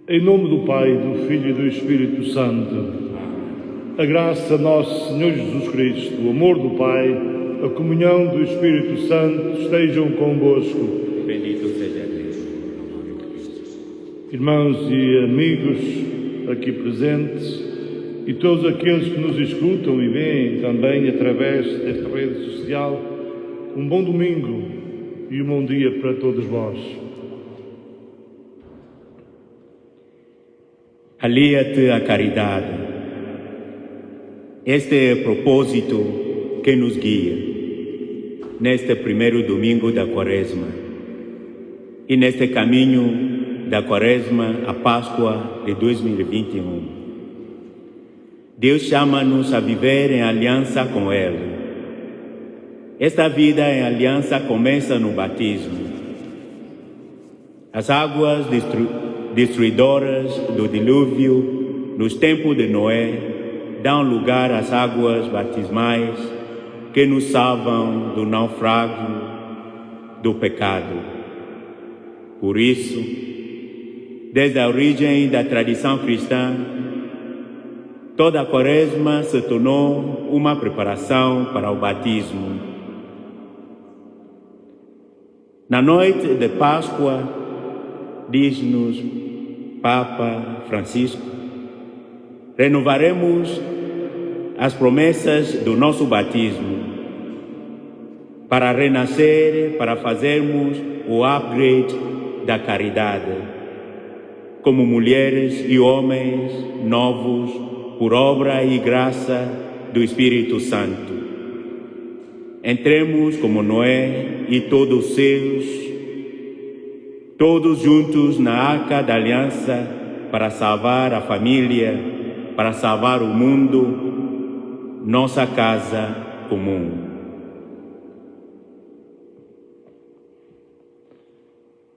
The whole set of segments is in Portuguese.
Em nome do Pai, do Filho e do Espírito Santo, a graça de nosso Senhor Jesus Cristo, o amor do Pai, a comunhão do Espírito Santo estejam convosco. Bendito seja Deus. Irmãos e amigos aqui presentes e todos aqueles que nos escutam e veem também através desta rede social, um bom domingo e um bom dia para todos vós. Alia-te à caridade. Este é o propósito que nos guia neste primeiro domingo da Quaresma e neste caminho da Quaresma à Páscoa de 2021. Deus chama-nos a viver em aliança com Ele. Esta vida em aliança começa no batismo. As águas destruidoras do dilúvio, nos tempos de Noé, dão lugar às águas batismais que nos salvam do naufrágio do pecado. Por isso, desde a origem da tradição cristã, toda a Quaresma se tornou uma preparação para o batismo. Na noite de Páscoa, diz-nos Papa Francisco, renovaremos as promessas do nosso batismo para renascer, para fazermos o upgrade da caridade, como mulheres e homens novos por obra e graça do Espírito Santo. Entremos como Noé e todos os seus, todos juntos na arca da aliança para salvar a família, para salvar o mundo, nossa casa comum.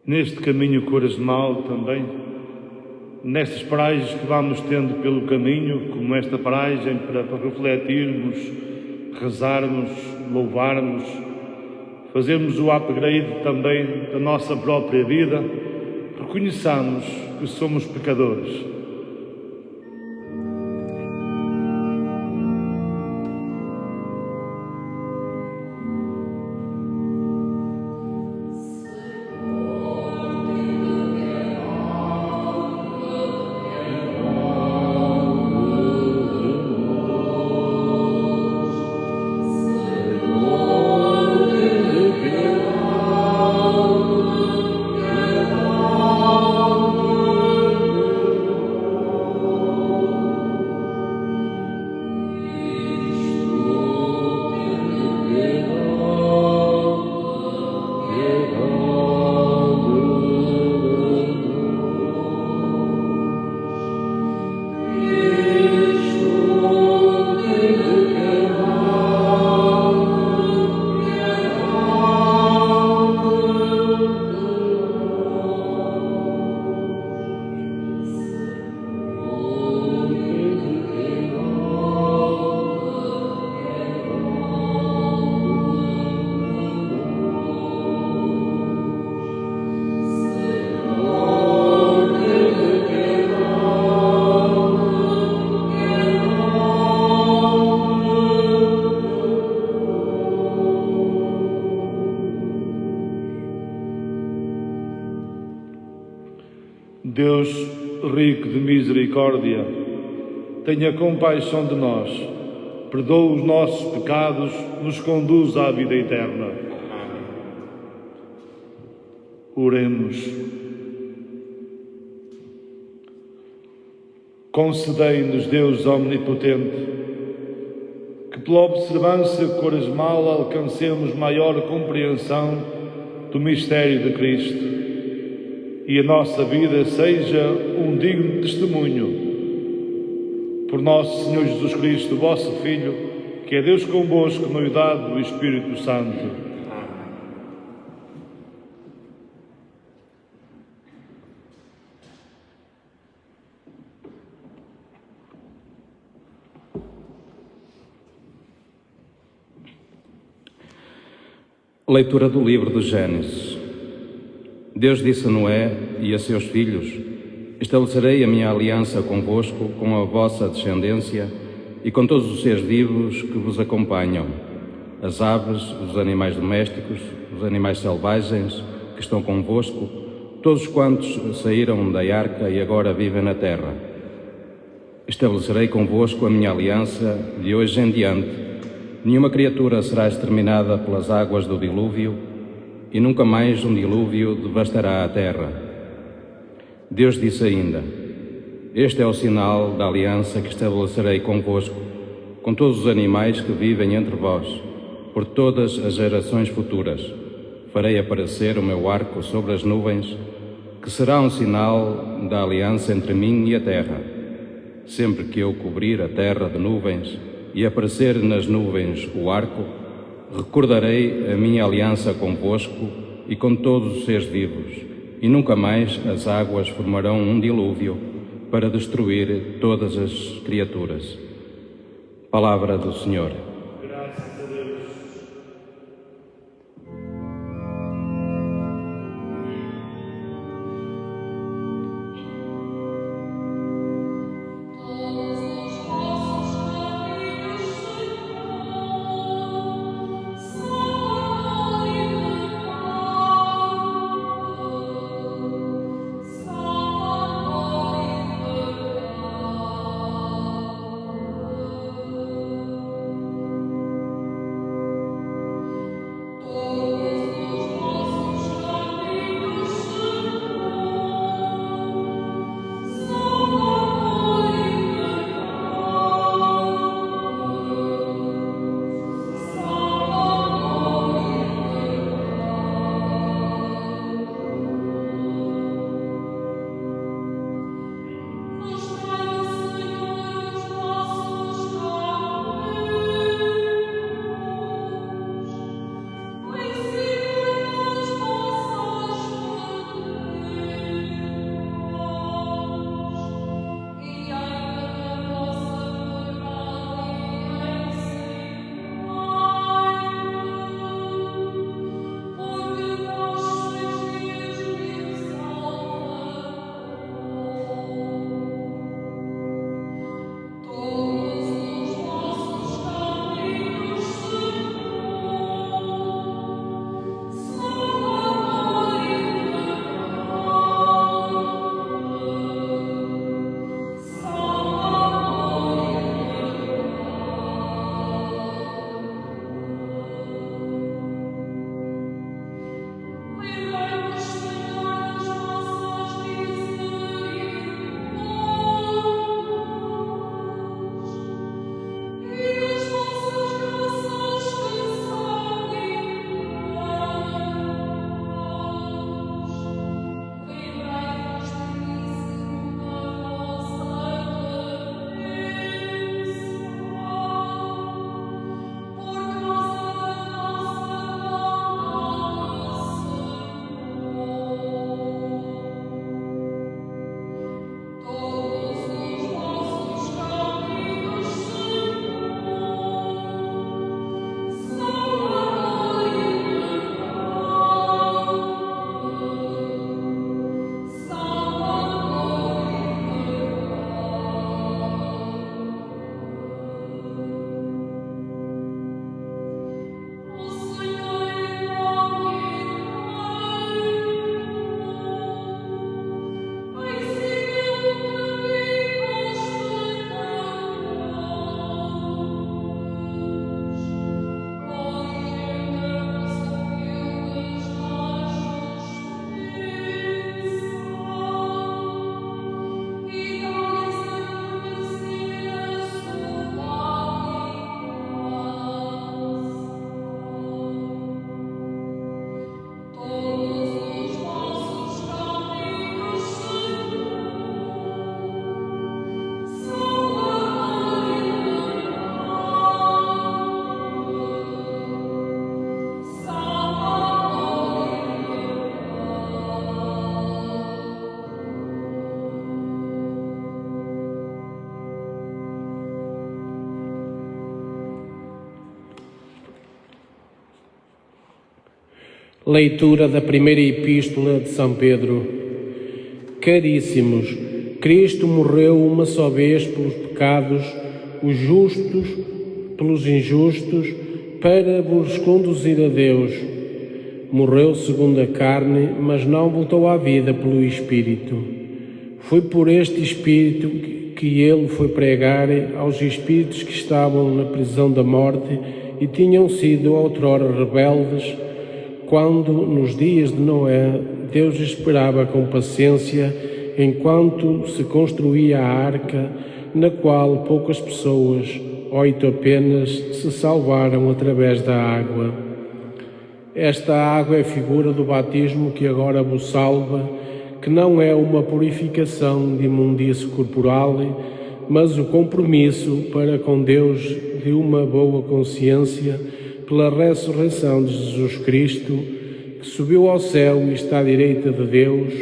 Neste caminho quaresmal também, nestas paragens que vamos tendo pelo caminho, como esta paragem para refletirmos, rezarmos, louvarmos, fazermos o upgrade também da nossa própria vida, reconheçamos que somos pecadores. Deus, rico de misericórdia, tenha compaixão de nós, perdoa os nossos pecados, nos conduz à vida eterna. Oremos. Concedei-nos, Deus omnipotente, que pela observância quaresmal alcancemos maior compreensão do mistério de Cristo e a nossa vida seja um digno testemunho. Por nosso Senhor Jesus Cristo, vosso Filho, que é Deus convosco na unidade do Espírito Santo. Leitura do livro do Gênesis. Deus disse a Noé e a seus filhos: Estabelecerei a minha aliança convosco, com a vossa descendência e com todos os seres vivos que vos acompanham, as aves, os animais domésticos, os animais selvagens que estão convosco, todos quantos saíram da arca e agora vivem na terra. Estabelecerei convosco a minha aliança de hoje em diante. Nenhuma criatura será exterminada pelas águas do dilúvio, e nunca mais um dilúvio devastará a terra. Deus disse ainda: este é o sinal da aliança que estabelecerei convosco, com todos os animais que vivem entre vós, por todas as gerações futuras. Farei aparecer o meu arco sobre as nuvens, que será um sinal da aliança entre mim e a terra. Sempre que eu cobrir a terra de nuvens e aparecer nas nuvens o arco, recordarei a minha aliança convosco e com todos os seres vivos, e nunca mais as águas formarão um dilúvio para destruir todas as criaturas. Palavra do Senhor. Graças a Deus. Leitura da primeira epístola de São Pedro. Caríssimos, Cristo morreu uma só vez pelos pecados, os justos pelos injustos, para vos conduzir a Deus. Morreu segundo a carne, mas não voltou à vida pelo Espírito. Foi por este Espírito que ele foi pregar aos espíritos que estavam na prisão da morte e tinham sido outrora rebeldes, quando, nos dias de Noé, Deus esperava com paciência enquanto se construía a arca, na qual poucas pessoas, 8 apenas, se salvaram através da água. Esta água é figura do batismo que agora vos salva, que não é uma purificação de imundície corporal, mas o compromisso para com Deus de uma boa consciência pela ressurreição de Jesus Cristo, que subiu ao céu e está à direita de Deus,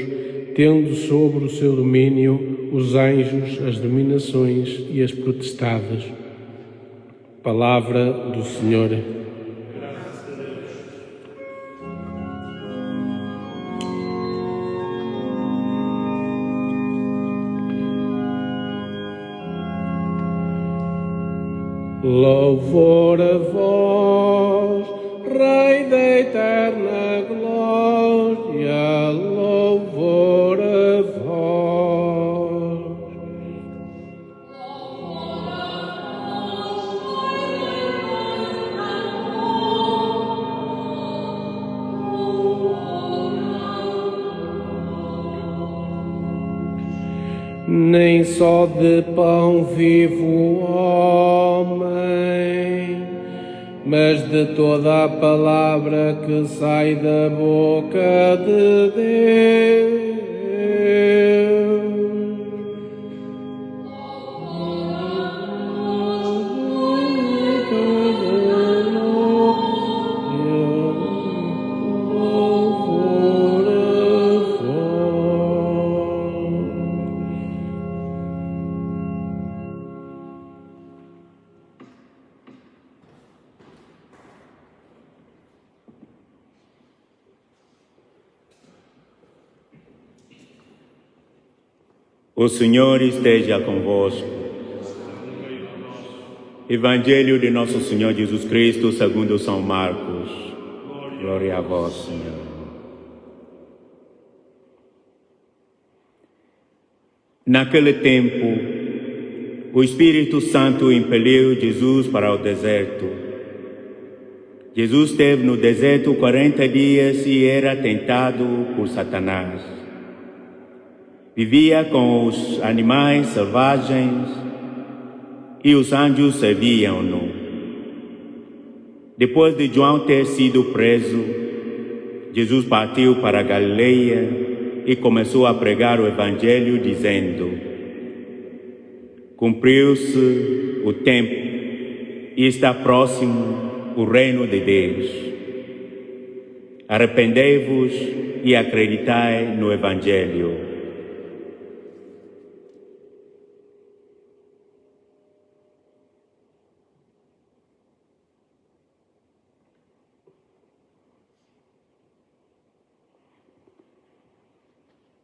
tendo sobre o seu domínio os anjos, as dominações e as potestades. Palavra do Senhor. Louvor a vós, Rei da eterna glória, louvor a vós. Nem só de pão vive o homem, mas de toda a palavra que sai da boca de Deus. O Senhor esteja convosco. Evangelho de nosso Senhor Jesus Cristo segundo São Marcos. Glória a vós, Senhor. Naquele tempo, o Espírito Santo impeliu Jesus para o deserto. Jesus esteve no deserto 40 dias e era tentado por Satanás. Vivia com os animais selvagens e os anjos serviam-no. Depois de João ter sido preso, Jesus partiu para a Galileia e começou a pregar o Evangelho, dizendo: cumpriu-se o tempo e está próximo o reino de Deus. Arrependei-vos e acreditai no Evangelho.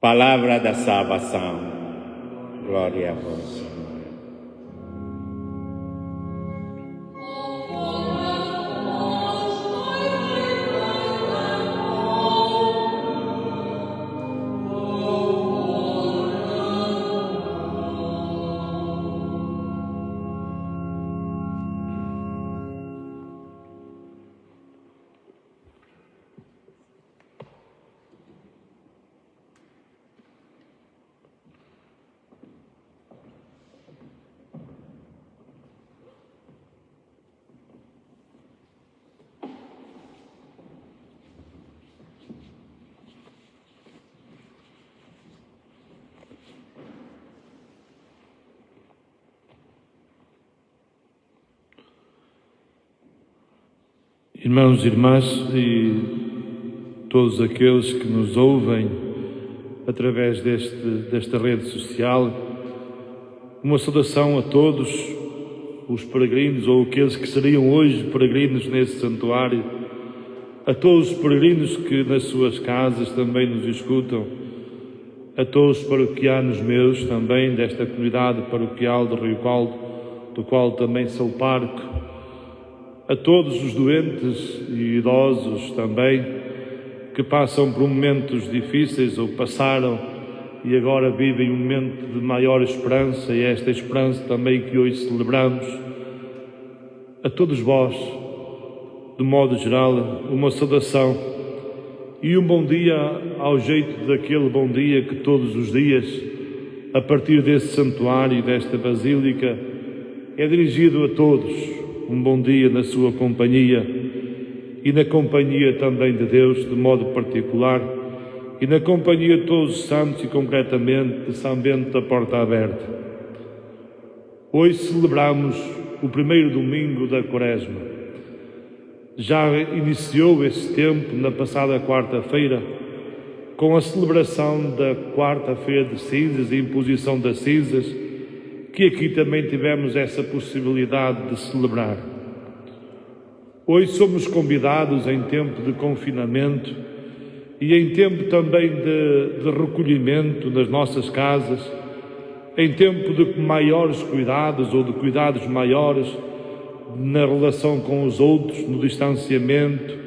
Palavra da salvação. Glória a vós, Senhor. Irmãos e irmãs e todos aqueles que nos ouvem através desta rede social, uma saudação a todos os peregrinos ou aqueles que seriam hoje peregrinos nesse santuário, a todos os peregrinos que nas suas casas também nos escutam, a todos os paroquianos meus também desta comunidade paroquial do Rio Caldo, do qual também sou pároco, a todos os doentes e idosos também, que passam por momentos difíceis ou passaram e agora vivem um momento de maior esperança, e esta esperança também que hoje celebramos. A todos vós, de modo geral, uma saudação e um bom dia ao jeito daquele bom dia que todos os dias, a partir desse santuário, desta basílica, é dirigido a todos. Um bom dia na sua companhia e na companhia também de Deus, de modo particular, e na companhia de todos os santos e concretamente de São Bento da Porta Aberta. Hoje celebramos o primeiro domingo da Quaresma. Já iniciou esse tempo na passada quarta-feira com a celebração da quarta-feira de cinzas e imposição das cinzas, que aqui também tivemos essa possibilidade de celebrar. Hoje somos convidados em tempo de confinamento e em tempo também de recolhimento nas nossas casas, em tempo de maiores cuidados ou de cuidados maiores na relação com os outros, no distanciamento,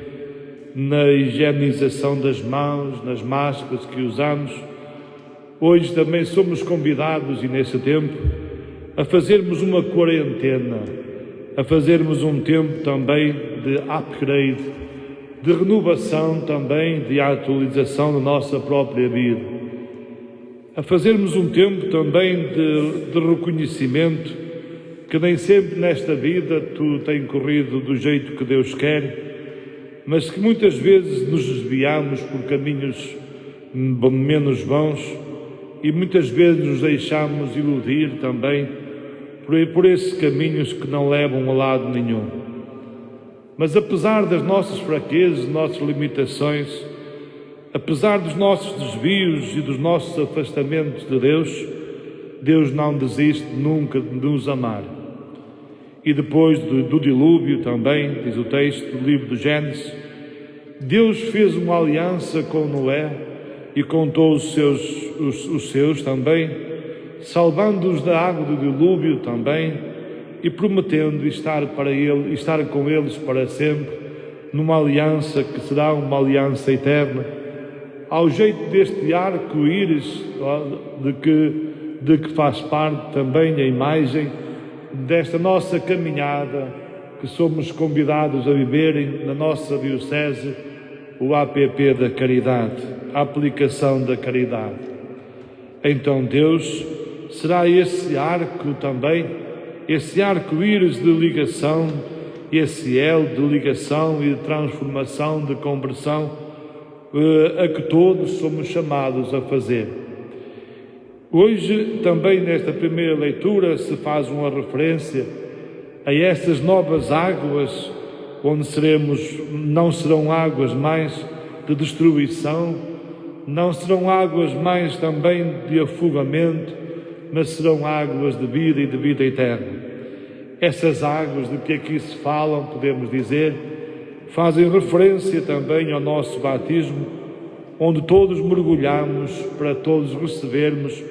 na higienização das mãos, nas máscaras que usamos. Hoje também somos convidados, e nesse tempo, a fazermos uma quarentena, a fazermos um tempo também de upgrade, de renovação também, de atualização da nossa própria vida, a fazermos um tempo também de reconhecimento que nem sempre nesta vida tudo tem corrido do jeito que Deus quer, mas que muitas vezes nos desviamos por caminhos menos bons e muitas vezes nos deixamos iludir também por esses caminhos que não levam a lado nenhum. Mas apesar das nossas fraquezas, das nossas limitações, apesar dos nossos desvios e dos nossos afastamentos de Deus, Deus não desiste nunca de nos amar. E depois do dilúvio também, diz o texto do livro do Gênesis, Deus fez uma aliança com Noé e com todos os seus também, salvando-os da água do dilúvio também e prometendo estar com eles para sempre, numa aliança que será uma aliança eterna, ao jeito deste arco-íris de que faz parte também a imagem desta nossa caminhada que somos convidados a viverem na nossa diocese, o APP da caridade, a aplicação da caridade. Então Deus será esse arco também, esse arco-íris de ligação, esse elo de ligação e de transformação, de conversão, a que todos somos chamados a fazer. Hoje, também nesta primeira leitura, se faz uma referência a estas novas águas, onde não serão águas mais de destruição, não serão águas mais também de afogamento, mas serão águas de vida e de vida eterna. Essas águas de que aqui se falam, podemos dizer, fazem referência também ao nosso batismo, onde todos mergulhamos para todos recebermos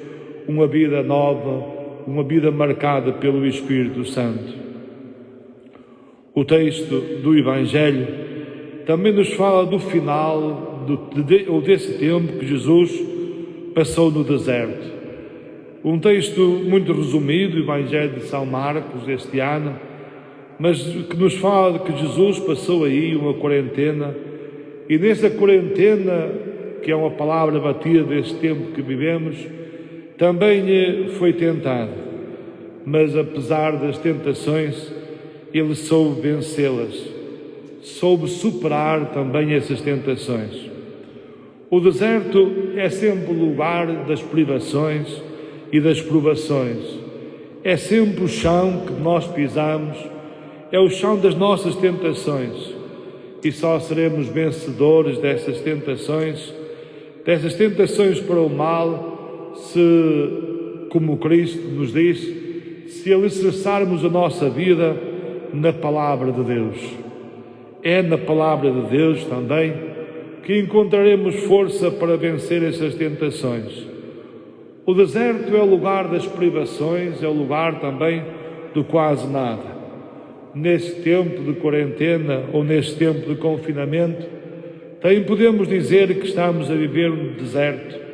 uma vida nova, uma vida marcada pelo Espírito Santo. O texto do Evangelho também nos fala do final ou desse tempo que Jesus passou no deserto. Um texto muito resumido, o Evangelho de São Marcos este ano, mas que nos fala de que Jesus passou aí uma quarentena, e nessa quarentena, que é uma palavra batida deste tempo que vivemos, também foi tentado, mas apesar das tentações, ele soube vencê-las, soube superar também essas tentações. O deserto é sempre o lugar das privações e das provações, é sempre o chão que nós pisamos, é o chão das nossas tentações, e só seremos vencedores dessas tentações para o mal, se, como Cristo nos diz, se alicerçarmos a nossa vida na Palavra de Deus. É na Palavra de Deus também que encontraremos força para vencer essas tentações. O deserto é o lugar das privações, é o lugar também do quase nada. Neste tempo de quarentena ou neste tempo de confinamento, também podemos dizer que estamos a viver um deserto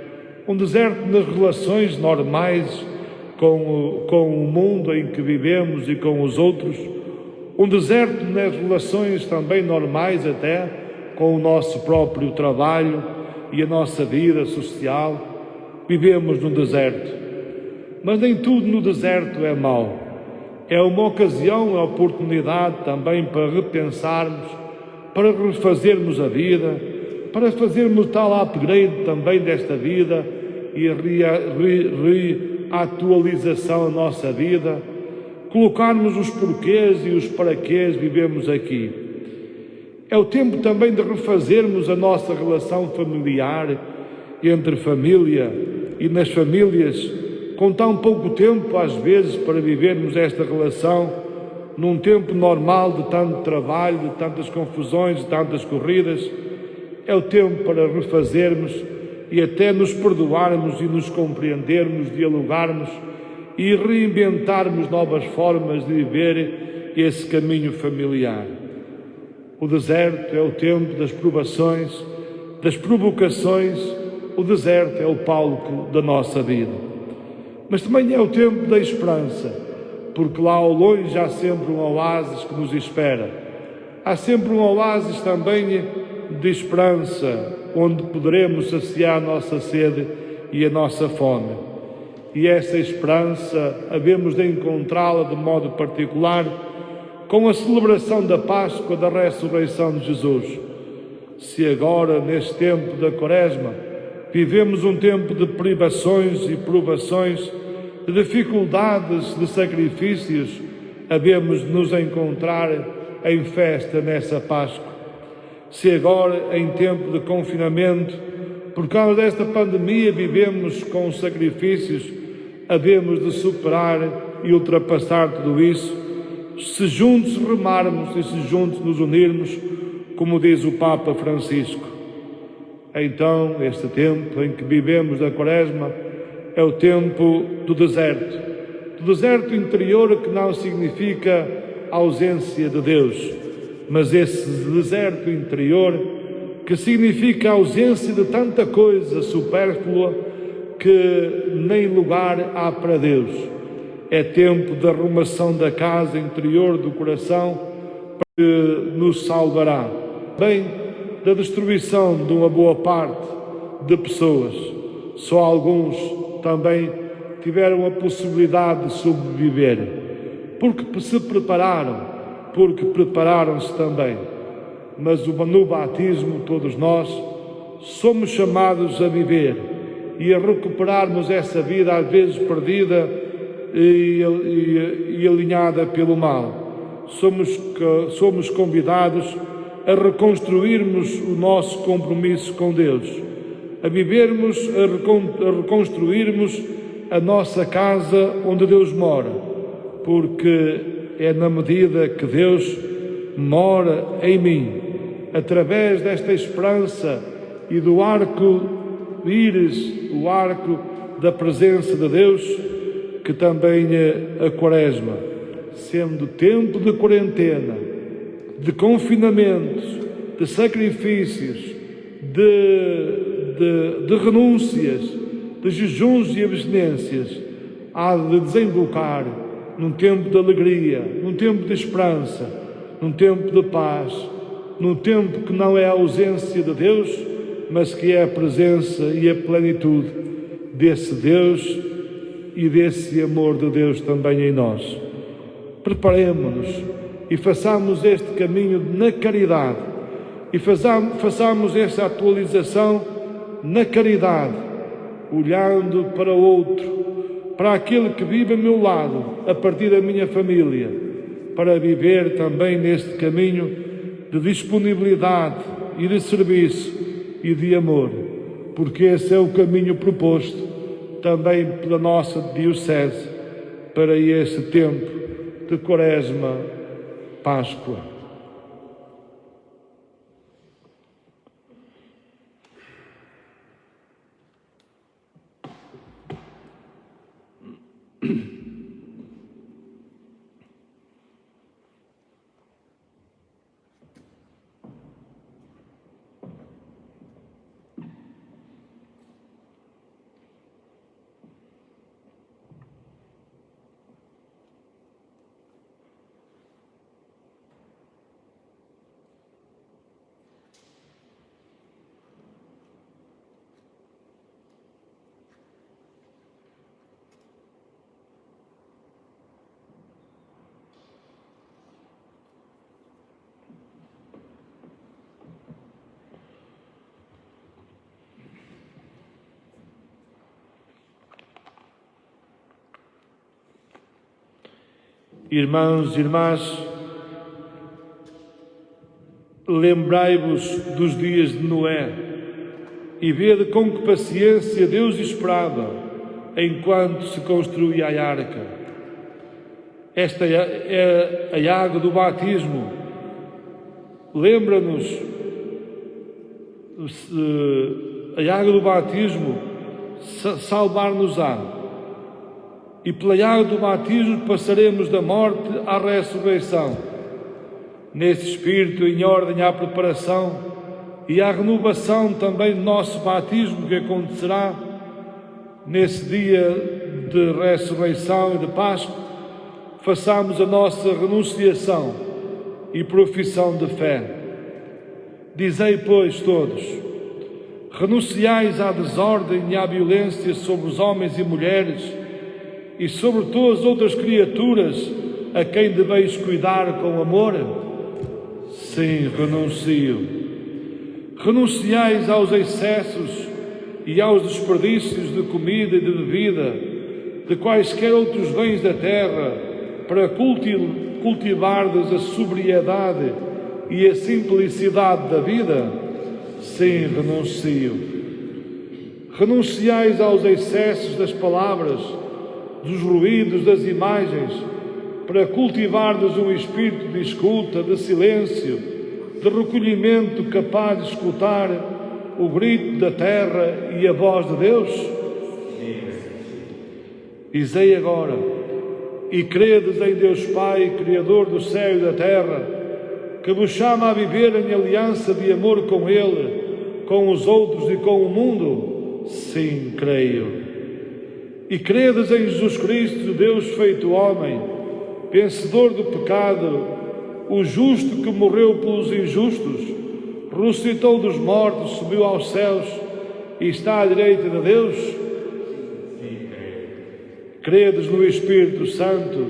nas relações normais com o mundo em que vivemos e com os outros, um deserto nas relações também normais até com o nosso próprio trabalho e a nossa vida social. Vivemos num deserto, mas nem tudo no deserto é mau. É uma ocasião, uma oportunidade também para repensarmos, para refazermos a vida, para fazermos tal upgrade também desta vida e reatualização da nossa vida, colocarmos os porquês e os paraquês vivemos aqui. É o tempo também de refazermos a nossa relação familiar, entre família e nas famílias, com tão pouco tempo às vezes para vivermos esta relação, num tempo normal de tanto trabalho, de tantas confusões, de tantas corridas. É o tempo para refazermos e até nos perdoarmos e nos compreendermos, dialogarmos e reinventarmos novas formas de viver esse caminho familiar. O deserto é o tempo das provações, das provocações. O deserto é o palco da nossa vida. Mas também é o tempo da esperança, porque lá ao longe há sempre um oásis que nos espera. Há sempre um oásis também de esperança, onde poderemos saciar a nossa sede e a nossa fome. E essa esperança havemos de encontrá-la de modo particular com a celebração da Páscoa, da ressurreição de Jesus. Se agora, neste tempo da Quaresma, vivemos um tempo de privações e provações, de dificuldades, de sacrifícios, havemos de nos encontrar em festa nessa Páscoa. Se agora, em tempo de confinamento, por causa desta pandemia, vivemos com sacrifícios, havemos de superar e ultrapassar tudo isso, se juntos remarmos e se juntos nos unirmos, como diz o Papa Francisco. Então, este tempo em que vivemos da Quaresma é o tempo do deserto interior, que não significa ausência de Deus, mas esse deserto interior que significa a ausência de tanta coisa supérflua que nem lugar há para Deus. É tempo da arrumação da casa interior do coração que nos salvará, bem da destruição de uma boa parte de pessoas. Só alguns também tiveram a possibilidade de sobreviver, porque se prepararam, porque prepararam-se também. Mas no batismo, todos nós somos chamados a viver e a recuperarmos essa vida às vezes perdida e alinhada pelo mal. Somos convidados a reconstruirmos o nosso compromisso com Deus, a vivermos, a reconstruirmos a nossa casa onde Deus mora, porque é na medida que Deus mora em mim, através desta esperança e do arco-íris, o arco da presença de Deus, que também a Quaresma, sendo tempo de quarentena, de confinamentos, de sacrifícios, de renúncias, de jejuns e abstinências, há de desembocar num tempo de alegria, num tempo de esperança, num tempo de paz, num tempo que não é a ausência de Deus, mas que é a presença e a plenitude desse Deus e desse amor de Deus também em nós. Preparemo-nos e façamos este caminho na caridade, e façamos esta atualização na caridade, olhando para o outro, para aquele que vive a meu lado, a partir da minha família, para viver também neste caminho de disponibilidade e de serviço e de amor, porque esse é o caminho proposto também pela nossa Diocese para este tempo de Quaresma, Páscoa. Irmãos e irmãs, lembrai-vos dos dias de Noé e vede com que paciência Deus esperava enquanto se construía a arca. Esta é a água do batismo. Lembra-nos, a água do batismo salvar-nos-á. E pela água do batismo passaremos da morte à ressurreição. Nesse espírito, em ordem à preparação e à renovação também do nosso batismo, que acontecerá nesse dia de ressurreição e de Páscoa, façamos a nossa renunciação e profissão de fé. Dizei, pois, todos: renunciais à desordem e à violência sobre os homens e mulheres e sobre todas as outras criaturas a quem deveis cuidar com amor? Sim, renuncio. Renunciais aos excessos e aos desperdícios de comida e de bebida, de quaisquer outros bens da terra, para cultivardes a sobriedade e a simplicidade da vida? Sim, renuncio. Renunciais aos excessos das palavras, dos ruídos, das imagens, para cultivardes um espírito de escuta, de silêncio, de recolhimento capaz de escutar o grito da terra e a voz de Deus? Dizei agora: e credes em Deus Pai, Criador do céu e da terra, que vos chama a viver em aliança de amor com Ele, com os outros e com o mundo? Sim, creio. E credes em Jesus Cristo, Deus feito homem, vencedor do pecado, o justo que morreu pelos injustos, ressuscitou dos mortos, subiu aos céus e está à direita de Deus? Credes no Espírito Santo,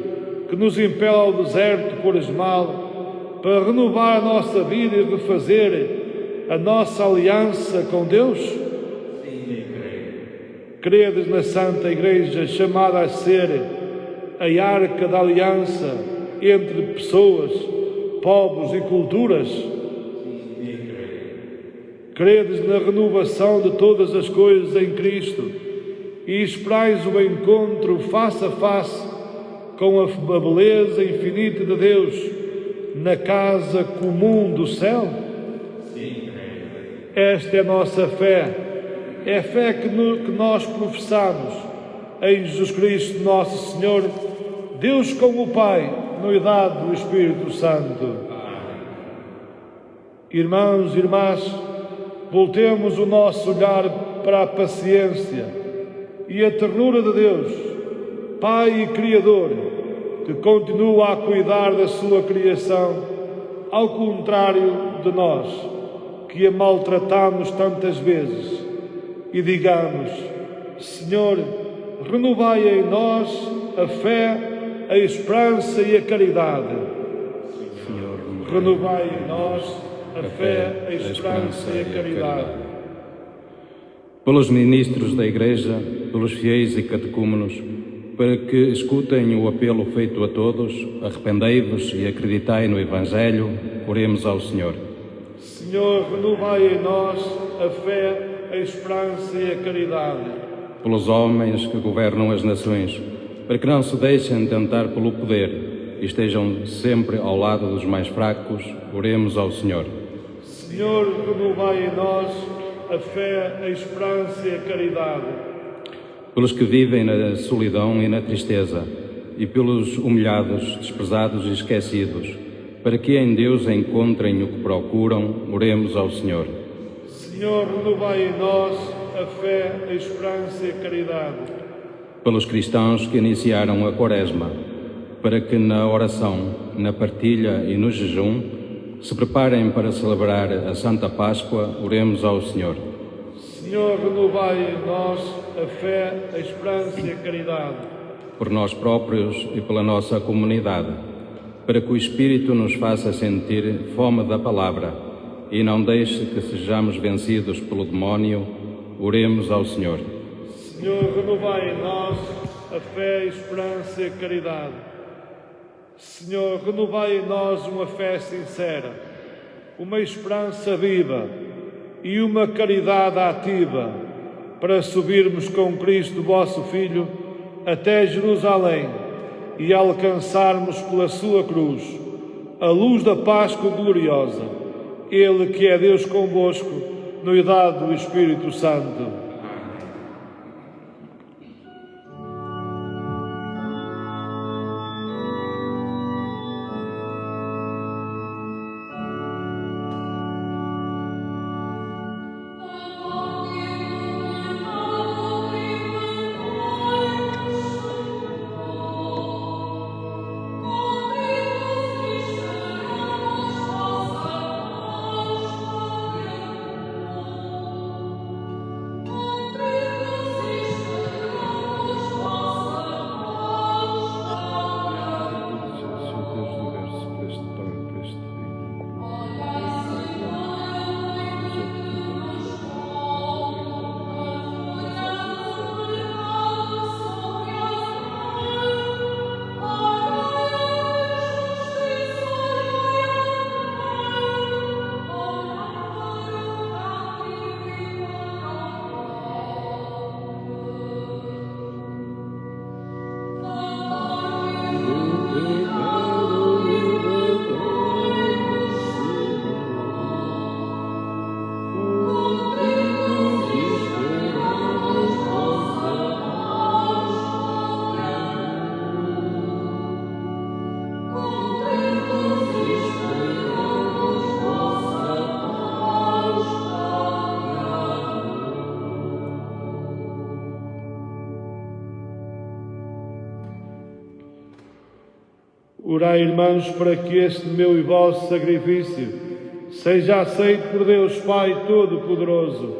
que nos impele ao deserto por esmal, para renovar a nossa vida e refazer a nossa aliança com Deus? Credes na Santa Igreja, chamada a ser a arca da aliança entre pessoas, povos e culturas? Credes na renovação de todas as coisas em Cristo e esperais o encontro face a face com a beleza infinita de Deus na casa comum do céu? Esta é a nossa fé. É a fé que nós professamos em Jesus Cristo, nosso Senhor, Deus com o Pai, na unidade do Espírito Santo. Irmãos e irmãs, voltemos o nosso olhar para a paciência e a ternura de Deus, Pai e Criador, que continua a cuidar da sua criação, ao contrário de nós, que a maltratamos tantas vezes. E digamos: Senhor, renovai em nós a fé, a esperança e a caridade. Senhor, renovai em nós a fé, a esperança e a caridade. Pelos ministros da Igreja, pelos fiéis e catecúmenos, para que escutem o apelo feito a todos: arrependei-vos e acreditai no Evangelho, oremos ao Senhor. Senhor, renovai em nós a fé, a esperança e a caridade. Pelos homens que governam as nações, para que não se deixem tentar pelo poder e estejam sempre ao lado dos mais fracos, oremos ao Senhor. Senhor, renovai em nós a fé, a esperança e a caridade. Pelos que vivem na solidão e na tristeza, e pelos humilhados, desprezados e esquecidos, para que em Deus encontrem o que procuram, oremos ao Senhor. Senhor, renovai em nós a fé, a esperança e a caridade. Pelos cristãos que iniciaram a Quaresma, para que na oração, na partilha e no jejum se preparem para celebrar a Santa Páscoa, oremos ao Senhor. Senhor, renovai em nós a fé, a esperança e a caridade. Por nós próprios e pela nossa comunidade, para que o Espírito nos faça sentir fome da palavra e não deixe que sejamos vencidos pelo demónio, oremos ao Senhor. Senhor, renovai em nós a fé, a esperança e a caridade. Senhor, renovai em nós uma fé sincera, uma esperança viva e uma caridade ativa, para subirmos com Cristo, vosso Filho, até Jerusalém e alcançarmos pela sua cruz a luz da Páscoa gloriosa. Ele que é Deus convosco, na unidade do Espírito Santo. Orai, irmãos, para que este meu e vosso sacrifício seja aceito por Deus Pai Todo-Poderoso.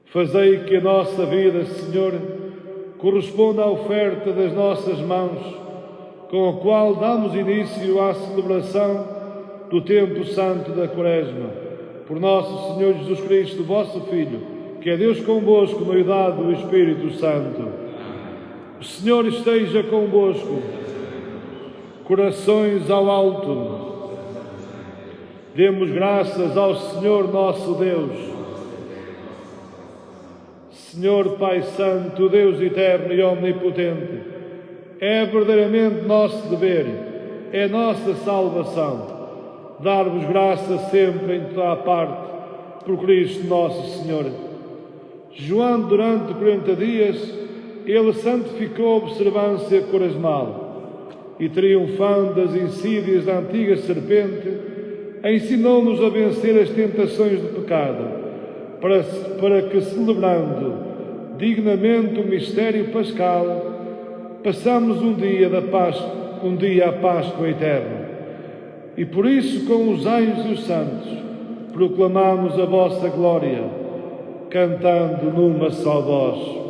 Fazei que a nossa vida, Senhor, corresponda à oferta das nossas mãos, com a qual damos início à celebração do tempo santo da Quaresma. Por nosso Senhor Jesus Cristo, vosso Filho, que é Deus convosco na unidade do Espírito Santo. O Senhor esteja convosco. Corações ao alto. Demos graças ao Senhor nosso Deus. Senhor Pai Santo, Deus eterno e omnipotente, é verdadeiramente nosso dever, é nossa salvação, dar-vos graça sempre em toda a parte, por Cristo nosso Senhor. Jejuando durante 40 dias, ele santificou a observância quaresmal e, triunfando das insídias da antiga serpente, ensinou-nos a vencer as tentações do pecado, para que, celebrando dignamente o mistério pascal, passamos um dia à Páscoa eterna. E por isso, com os anjos e os santos, proclamamos a vossa glória, cantando numa só voz.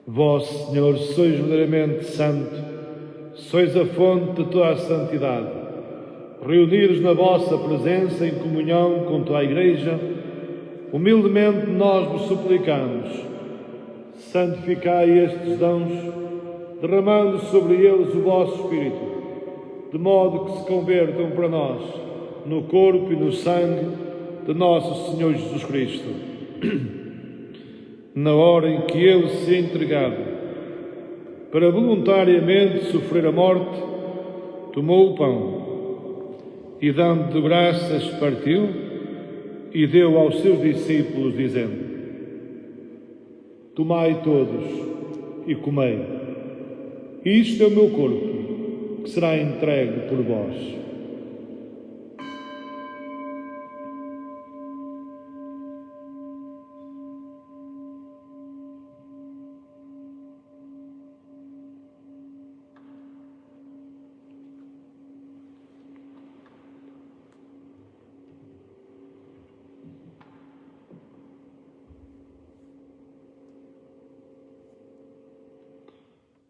Vós, Senhor, sois verdadeiramente santo, sois a fonte de toda a santidade. Reunidos na vossa presença em comunhão com toda a Igreja, humildemente nós vos suplicamos, santificai estes dons, derramando sobre eles o vosso Espírito, de modo que se convertam para nós no corpo e no sangue de nosso Senhor Jesus Cristo. Na hora em que Ele se entregava para voluntariamente sofrer a morte, tomou o pão e, dando graças, partiu e deu aos seus discípulos, dizendo: tomai todos e comei. Isto é o meu corpo, que será entregue por vós.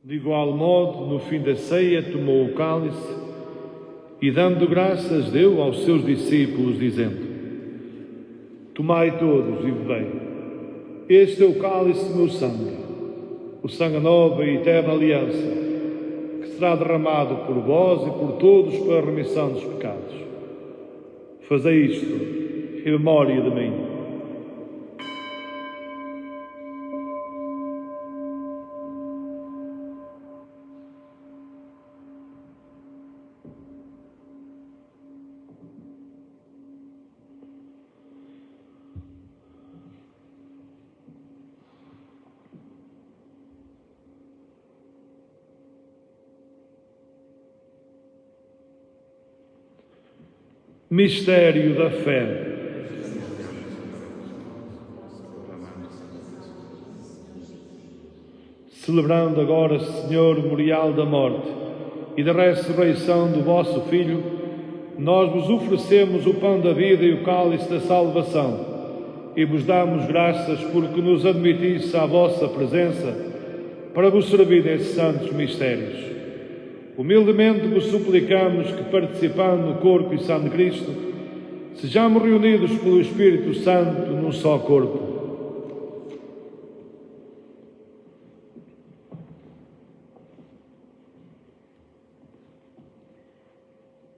De igual modo, no fim da ceia, tomou o cálice e, dando graças, deu aos seus discípulos, dizendo: tomai todos e bebei. Este é o cálice do meu sangue, o sangue nova e eterna aliança, que será derramado por vós e por todos para a remissão dos pecados. Fazei isto em memória de mim. Mistério da fé. Celebrando agora, Senhor, o memorial da morte e da ressurreição do vosso Filho, nós vos oferecemos o pão da vida e o cálice da salvação e vos damos graças porque nos admitisse à vossa presença para vos servir nesses santos mistérios. Humildemente vos suplicamos que, participando no corpo e sangue de Cristo, sejamos reunidos pelo Espírito Santo num só corpo.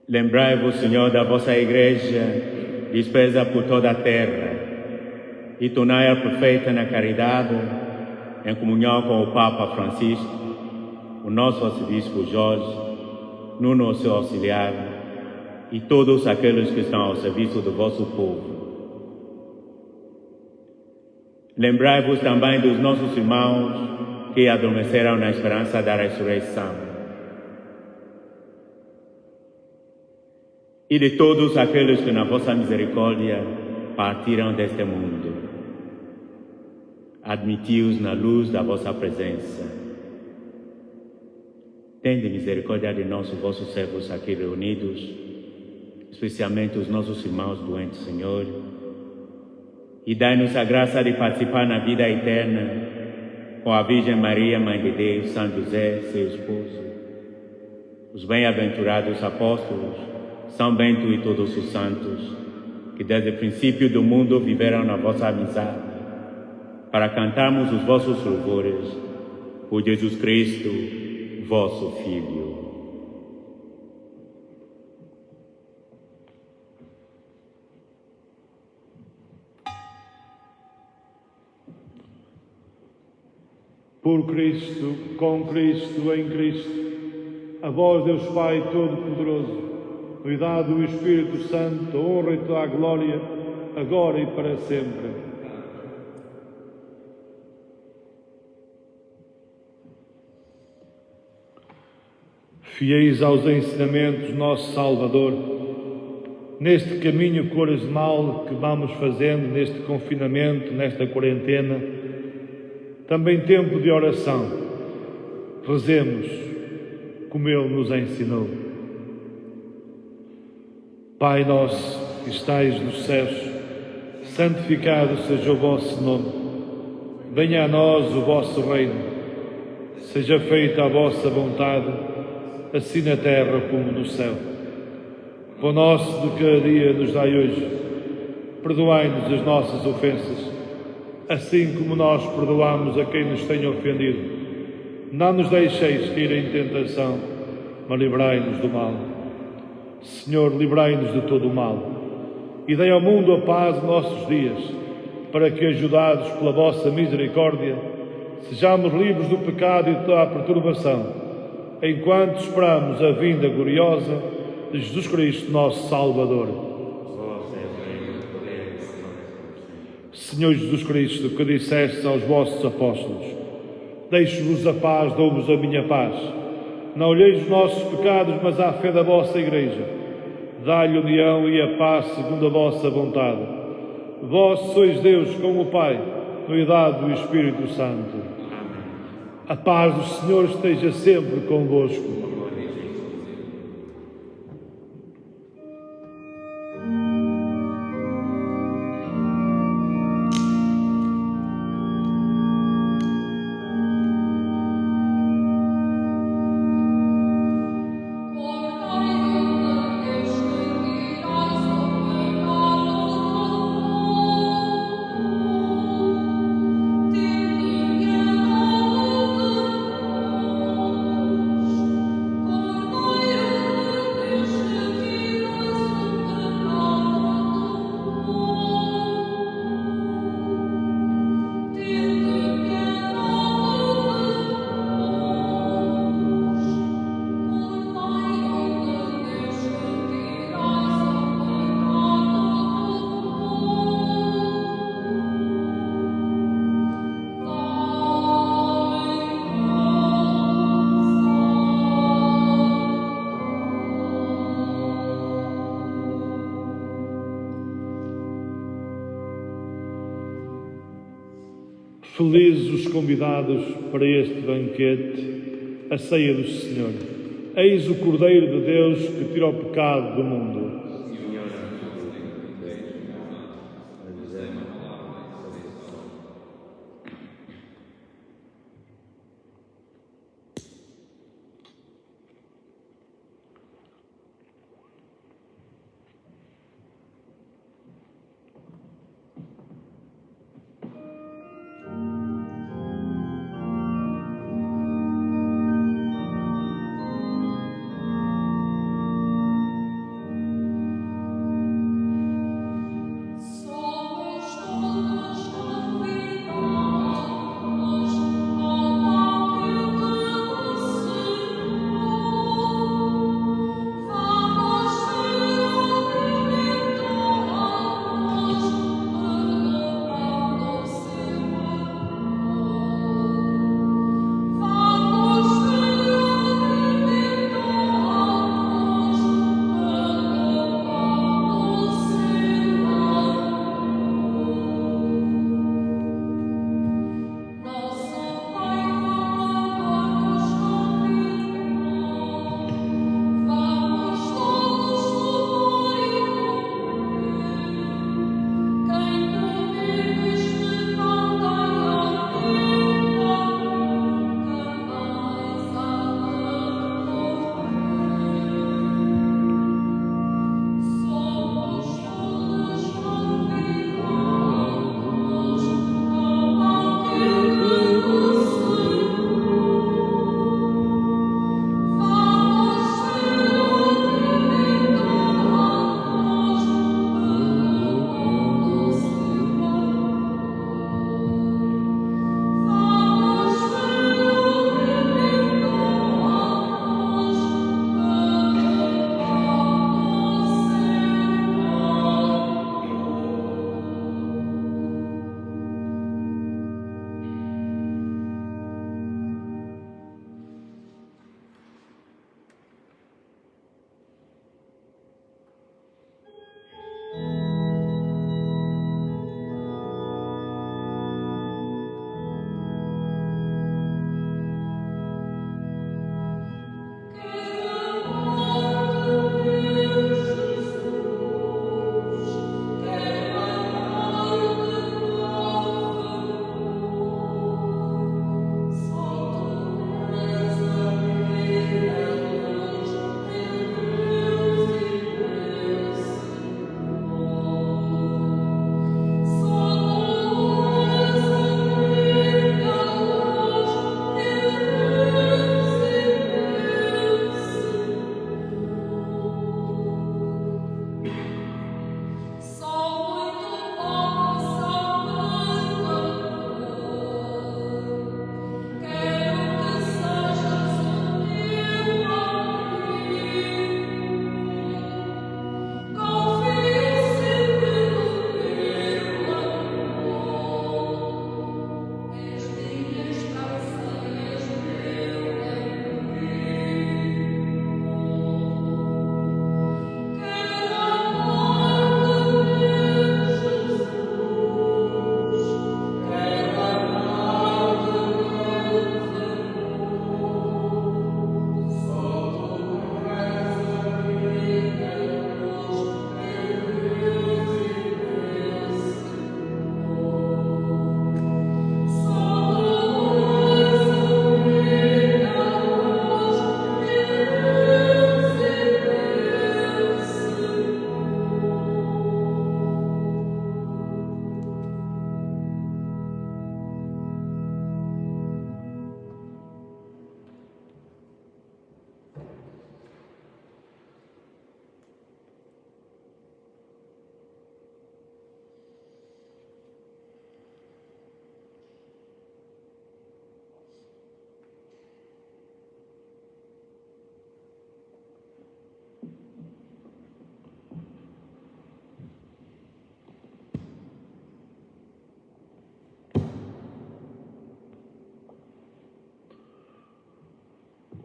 Lembrai-vos, Senhor, da vossa Igreja, dispersa por toda a terra, e tornai-a perfeita na caridade, em comunhão com o Papa Francisco, o nosso arcebispo Jorge, Nuno, seu auxiliar, e todos aqueles que estão ao serviço do vosso povo. Lembrai-vos também dos nossos irmãos que adormeceram na esperança da ressurreição, e de todos aqueles que na vossa misericórdia partiram deste mundo. Admiti-os na luz da vossa presença. Tende misericórdia de nós, vossos servos aqui reunidos, especialmente os nossos irmãos doentes, Senhor, e dai-nos a graça de participar na vida eterna com a Virgem Maria, Mãe de Deus, São José, seu esposo, os bem-aventurados apóstolos, São Bento e todos os santos, que desde o princípio do mundo viveram na vossa amizade, para cantarmos os vossos louvores, por Jesus Cristo, vosso Filho. Por Cristo, com Cristo, em Cristo, a vós, Deus Pai Todo-Poderoso, unidade do Espírito Santo, a honra e toda a glória, agora e para sempre. Fiéis aos ensinamentos do nosso Salvador, neste caminho quaresmal que vamos fazendo, neste confinamento, nesta quarentena, também tempo de oração, rezemos como Ele nos ensinou. Pai nosso que estais nos céus, santificado seja o vosso nome. Venha a nós o vosso reino. Seja feita a vossa vontade, assim na terra como no céu. O pão nosso de cada dia nos dai hoje. Perdoai-nos as nossas ofensas, assim como nós perdoamos a quem nos tem ofendido. Não nos deixeis cair em tentação, mas livrai-nos do mal. Senhor, livrai-nos de todo o mal e dai ao mundo a paz de nossos dias, para que, ajudados pela vossa misericórdia, sejamos livres do pecado e de toda a perturbação, enquanto esperamos a vinda gloriosa de Jesus Cristo, nosso Salvador. Senhor Jesus Cristo, que disseste aos vossos apóstolos: deixo-vos a paz, dou-vos a minha paz. Não olheis os nossos pecados, mas à fé da vossa Igreja. Dá-lhe união e a paz segundo a vossa vontade. Vós sois Deus com o Pai, na unidade do Espírito Santo. A paz do Senhor esteja sempre convosco. Felizes os convidados para este banquete, a ceia do Senhor. Eis o Cordeiro de Deus que tira o pecado do mundo.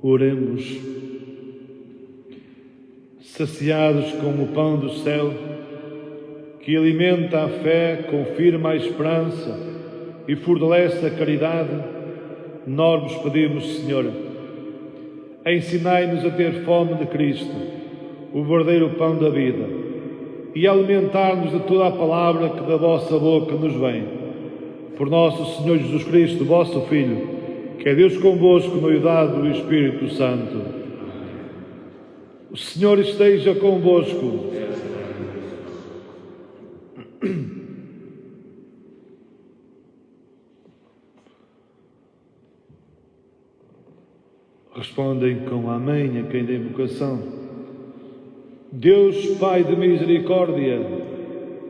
Oremos. Saciados com o pão do céu, que alimenta a fé, confirma a esperança e fortalece a caridade, nós vos pedimos, Senhor, ensinai-nos a ter fome de Cristo, o verdadeiro pão da vida, e a alimentar-nos de toda a palavra que da vossa boca nos vem. Por nosso Senhor Jesus Cristo, vosso Filho, que é Deus convosco na unidade do Espírito Santo. O Senhor esteja convosco. Respondem com amém a quem da invocação. Deus, Pai de misericórdia,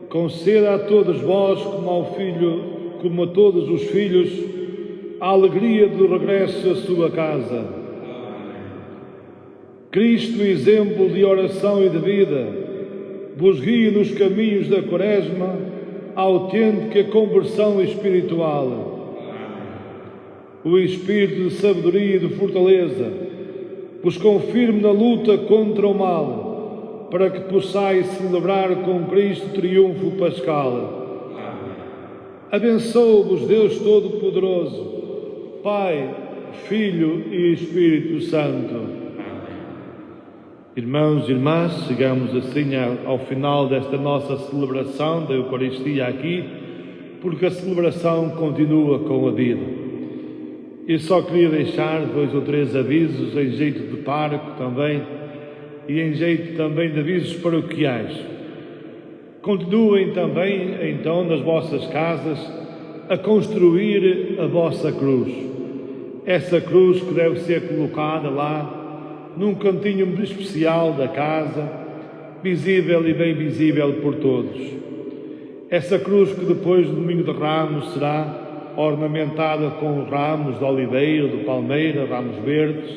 conceda a todos vós, como a todos os filhos, a alegria do regresso à sua casa. Cristo, exemplo de oração e de vida, vos guie nos caminhos da Quaresma, a autêntica conversão espiritual. O Espírito de sabedoria e de fortaleza vos confirme na luta contra o mal, para que possais celebrar com Cristo o triunfo pascal. Abençoe-vos Deus Todo-Poderoso, Pai, Filho e Espírito Santo. Irmãos e irmãs, chegamos assim ao final desta nossa celebração da Eucaristia aqui, porque a celebração continua com a vida. Eu só queria deixar 2 ou 3 avisos em jeito de pároco também e em jeito também de avisos paroquiais. Continuem também, então, nas vossas casas, a construir a vossa cruz. Essa cruz que deve ser colocada lá, num cantinho especial da casa, visível e bem visível por todos. Essa cruz que depois do Domingo de Ramos será ornamentada com ramos de oliveira, de palmeira, ramos verdes.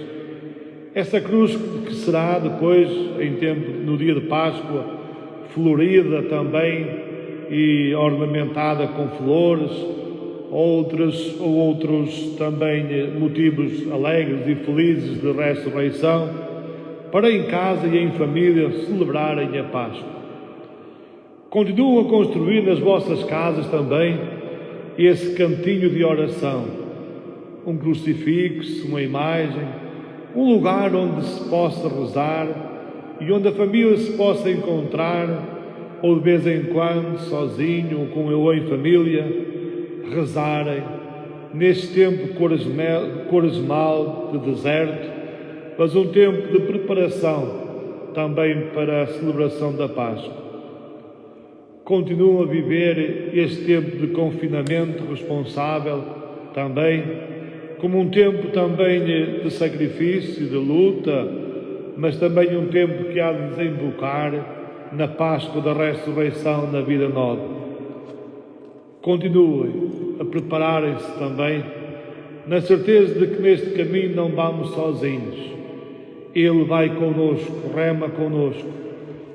Essa cruz que será depois, no dia de Páscoa, florida também e ornamentada com flores, outros também motivos alegres e felizes de ressurreição, para em casa e em família celebrarem a Páscoa. Continuam a construir nas vossas casas também esse cantinho de oração, um crucifixo, uma imagem, um lugar onde se possa rezar e onde a família se possa encontrar, ou de vez em quando, sozinho ou em família, rezarem neste tempo quaresmal de deserto, mas um tempo de preparação também para a celebração da Páscoa. Continuam a viver este tempo de confinamento responsável também, como um tempo também de sacrifício, de luta, mas também um tempo que há de desembocar na Páscoa da ressurreição na vida nova. Continuem a prepararem-se também, na certeza de que neste caminho não vamos sozinhos. Ele vai connosco, rema connosco,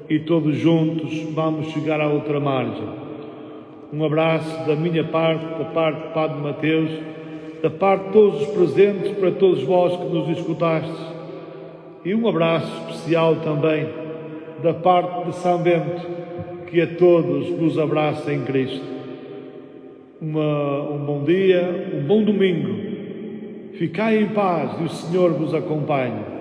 e todos juntos vamos chegar à outra margem. Um abraço da minha parte, da parte do Padre Mateus, da parte de todos os presentes, para todos vós que nos escutastes, e um abraço especial também da parte de São Bento, que a todos vos abraça em Cristo. Um bom dia, um bom domingo. Ficai em paz e o Senhor vos acompanhe.